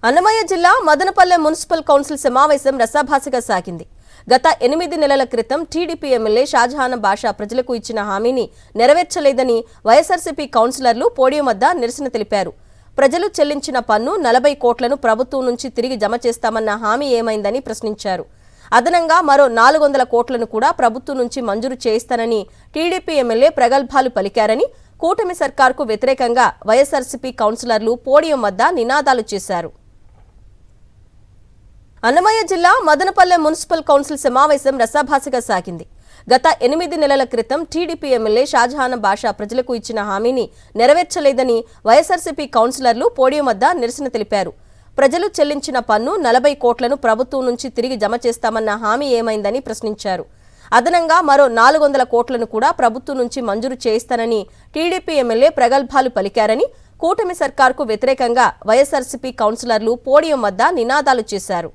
అన్నమయ్య జిల్లా Madanapalle municipal council సమావేశం రసాభాసగా సాగింది. గత 8 నెలల క్రితం టీడీపీ ఎమ్మెల్యే షాజహాన్ బాషా ప్రజలకు ఇచ్చిన హామీని నెరవేర్చలేదని వైఎస్ఆర్సీపీ కౌన్సిలర్లు పోడియం వద్ద నిరసన తెలిపారు. ప్రజలు చెల్లించిన పన్ను 40 కోట్లను ప్రభుత్వం నుంచి తిరిగి జమ చేస్తామన్న హామీ ఏమైందని ప్రశ్నించారు. అదనంగా మరో 400 కోట్లను కూడా ప్రభుత్వం నుంచి మంజూరు చేయిస్తానని టీడీపీ ఎమ్మెల్యే ప్రగల్భాలు పలికారని, కూటమి సర్కార్కు వ్యతిరేకంగా వైఎస్ఆర్సీపీ కౌన్సిలర్లు పోడియం వద్ద నినాదాలు చేశారు. అన్నమయ్య జిల్లా మదనపల్లె మున్సిపల్ కౌన్సిల్ సమావేశం రసాభాసగా సాగింది. గత 8 నెలల క్రితం టీడీపీ ఎమ్మెల్యే షాజహాన్ బాషా ప్రజలకు ఇచ్చిన హామీని నెరవేర్చలేదని వైఎస్ఆర్సీపీ కౌన్సిలర్లు పోడియం వద్ద నిరసన తెలిపారు. ప్రజలు చెల్లించిన పన్ను 40 కోట్లను ప్రభుత్వం నుంచి తిరిగి జమ చేస్తామన్న హామీ ఏమైందని ప్రశ్నించారు. అదనంగా మరో 400 కోట్లను కూడా ప్రభుత్వం నుంచి మంజూరు చేయిస్తానని టీడీపీ ఎమ్మెల్యే ప్రగల్భాలు పలికారని, కూటమి సర్కార్కు వ్యతిరేకంగా వైఎస్ఆర్సీపీ కౌన్సిలర్లు పోడియం వద్ద నినాదాలు చేశారు.